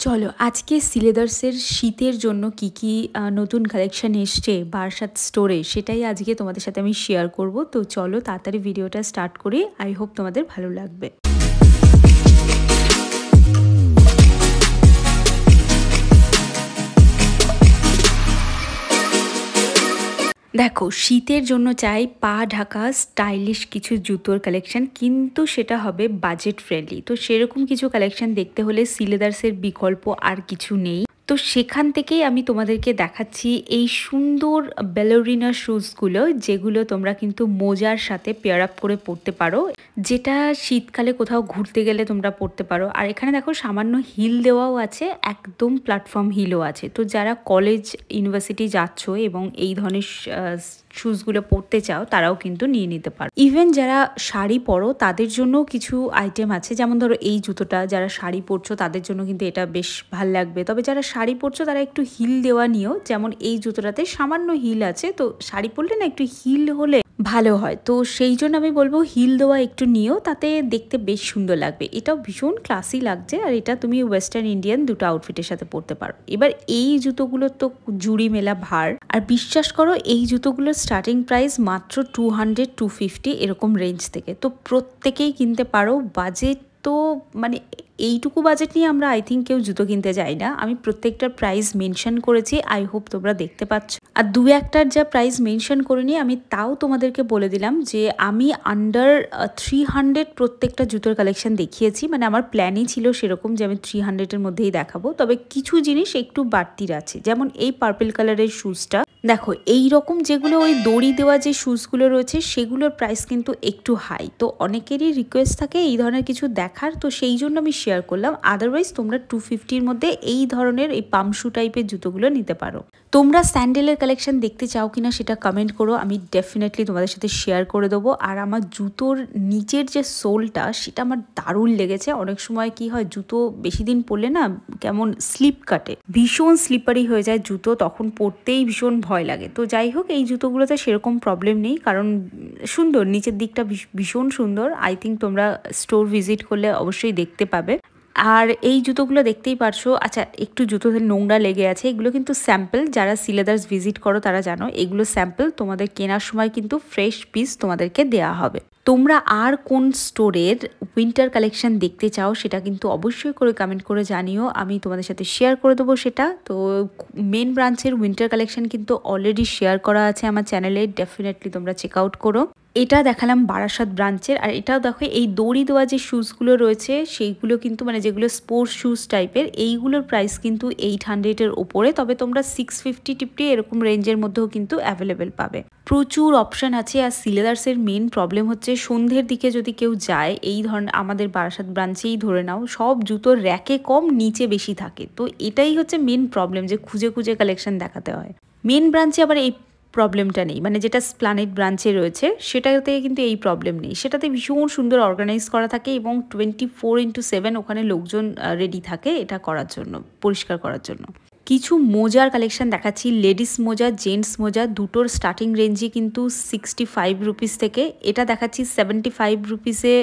চলো আজকে সিলেদার্সের শীতের জন্য কি নতুন কালেকশন এসছে বারাসাত স্টোরে সেটাই আজকে তোমাদের সাথে আমি শেয়ার করব। তো চলো তাড়াতাড়ি ভিডিওটা স্টার্ট করি। আই হোপ তোমাদের ভালো লাগবে। দেখো, শীতের জন্য চাই পা ঢাকা স্টাইলিশ কিছু জুতোর কালেকশন, কিন্তু সেটা হবে বাজেট ফ্রেন্ডলি। তো সেরকম কিছু কালেকশন দেখতে হলে সিলেদার্সের বিকল্প আর কিছু নেই। তো সেখান থেকেই আমি তোমাদেরকে দেখাচ্ছি এই সুন্দর ব্যালোরিনা শুজগুলো, যেগুলো তোমরা কিন্তু মোজার সাথে পেয়ার আপ করে পরতে পারো, যেটা শীতকালে কোথাও ঘুরতে গেলে তোমরা পরতে পারো। আর এখানে দেখো সামান্য হিল দেওয়াও আছে, একদম প্ল্যাটফর্ম হিলও আছে। তো যারা কলেজ ইউনিভার্সিটি যাচ্ছ এবং এই ধরনের শুজগুলো পরতে চাও তারাও কিন্তু নিয়ে নিতে পারো। ইভেন যারা শাড়ি পরো তাদের জন্য কিছু আইটেম আছে, যেমন ধরো এই জুতোটা যারা শাড়ি পরছো তাদের জন্য কিন্তু এটা বেশ ভাল লাগবে। তবে যারা শাড়ি পরছো তারা একটু হিল দেওয়া নিও, যেমন এই জুতোটাতে সামান্য হিল আছে, তো শাড়ি পরলে না একটু হিল হলে ভালো হয়। তো সেই জন্য আমি বলবো হিল দেওয়া একটু নিও, তাতে দেখতে বেশ সুন্দর লাগবে। এটাও ভীষণ ক্লাসি লাগছে, আর এটা তুমি ওয়েস্টার্ন ইন্ডিয়ান দুটো আউটফিটের সাথে পরতে পারো। এবার এই জুতোগুলোর তো জুড়ি মেলা ভার, আর বিশ্বাস করো এই জুতোগুলোর স্টার্টিং প্রাইস মাত্র 200-250 এরকম রেঞ্জ থেকে। তো প্রত্যেকেই কিনতে পারো। বাজেট তো মানে এইটুকু বাজেট নিয়ে আমরা আই থিঙ্ক কেউ জুতো কিনতে যাই না। আমি প্রত্যেকটার প্রাইস মেনশন করেছি, আই হোপ তোমরা দেখতে পাচ্ছ। আর দু একটার যা প্রাইস মেনশন করিনি আমি তাও তোমাদেরকে বলে দিলাম যে আমি আন্ডার 300 প্রত্যেকটা জুতোর কালেকশন দেখিয়েছি। মানে আমার প্ল্যানই ছিল সেরকম যে আমি 300-এর মধ্যেই দেখাবো। তবে কিছু জিনিস একটু বাড়তির আছে, যেমন এই পার্পল কালারের শুজটা দেখো। এই রকম যেগুলো ওই দড়ি দেওয়া যে শুজগুলো রয়েছে সেগুলোর প্রাইস কিন্তু একটু হাই। তো অনেকেরই রিকোয়েস্ট থাকে এই ধরনের কিছু দেখার, তো সেই জন্য আমি শেয়ার করলাম। আদারওয়াইজ তোমরা 250-র মধ্যে এই ধরনের এই পামশু টাইপের জুতোগুলো নিতে পারো। তোমরা স্যান্ডেলের কালেকশন দেখতে চাও কিনা সেটা কমেন্ট করো, আমি ডেফিনেটলি তোমাদের সাথে শেয়ার করে দেবো। আর আমার জুতোর নিচের যে সোলটা সেটা আমার দারুণ লেগেছে। অনেক সময় কি হয়, জুতো বেশি দিন পরলে না কেমন স্লিপ কাটে, ভীষণ স্লিপারি হয়ে যায় জুতো, তখন পরতেই ভীষণ ভয় লাগে। তো যাই হোক, এই জুতোগুলোতে সেরকম প্রবলেম নেই, কারণ সুন্দর, নিচের দিকটা ভীষণ সুন্দর। আই থিঙ্ক তোমরা স্টোর ভিজিট করলে অবশ্যই দেখতে পাবে। আর এই জুতোগুলো দেখতেই পারছো। আচ্ছা, একটু জুতোতে নোংরা লেগে আছে, এগুলো কিন্তু স্যাম্পল। যারা সিলেদার্স ভিজিট করো তারা জানো এগুলো স্যাম্পল। তোমাদের কেনার সময় কিন্তু ফ্রেশ পিস তোমাদেরকে দেওয়া হবে। তোমরা আর কোন স্টোরের উইন্টার কালেকশন দেখতে চাও সেটা কিন্তু অবশ্যই করে কমেন্ট করে জানিও, আমি তোমাদের সাথে শেয়ার করে দেবো সেটা। তো মেন ব্রাঞ্চের উইন্টার কালেকশন কিন্তু অলরেডি শেয়ার করা আছে আমার চ্যানেলে, ডেফিনেটলি তোমরা চেক আউট করো। এটা দেখালাম বারাসাত ব্রাঞ্চের। আর এটাও দেখো এই দড়ি দেওয়া যে শুজগুলো রয়েছে সেইগুলো কিন্তু মানে যেগুলো স্পোর্টস শুজ টাইপের, এইগুলোর প্রাইস কিন্তু 800-এর ওপরে। তবে তোমরা 650 এরকম রেঞ্জের মধ্যেও কিন্তু অ্যাভেলেবেল পাবে। প্রচুর অপশান আছে। আর সিলেদার্সের মেন প্রবলেম হচ্ছে সন্ধ্যের দিকে যদি কেউ যায়, এই ধরনের আমাদের বারাসাত ব্রাঞ্চেই ধরে নাও, সব জুতোর র্যাকে কম নিচে বেশি থাকে। তো এটাই হচ্ছে মেন প্রবলেম, যে খুঁজে খুঁজে কালেকশন দেখাতে হয়। মেন ব্রাঞ্চে আবার এই প্রবলেমটা নেই, মানে যেটা স্প্লানেট ব্রাঞ্চে রয়েছে সেটাতে কিন্তু এই প্রবলেম নেই। সেটাতে ভীষণ সুন্দর অর্গানাইজ করা থাকে এবং 24/7 ওখানে লোকজন রেডি থাকে এটা করার জন্য, পরিষ্কার করার জন্য। কিছু মোজার কালেকশন দেখাচ্ছি, লেডিস মোজা, জেন্টস মোজা, দুটোর স্টার্টিং রেঞ্জই কিন্তু 65 রুপিস থেকে। এটা দেখাচ্ছি 75 রুপিসে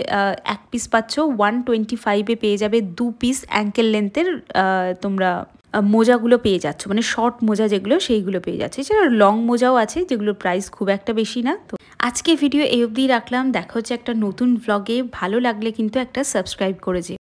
এক পিস পাচ্ছ, 125-এ পেয়ে যাবে 2 পিস অ্যাঙ্কেল লেন্থের তোমরা মোজাগুলো পেয়ে যাচ্ছ, মানে শর্ট মোজা যেগুলো সেইগুলো পেয়ে যাচ্ছে। এছাড়া লং মোজাও আছে যেগুলোর প্রাইস খুব একটা বেশি না। তো আজকে ভিডিও এই অবধি রাখলাম, দেখা হচ্ছে একটা নতুন ভ্লগে। ভালো লাগলে কিন্তু একটা সাবস্ক্রাইব করে যে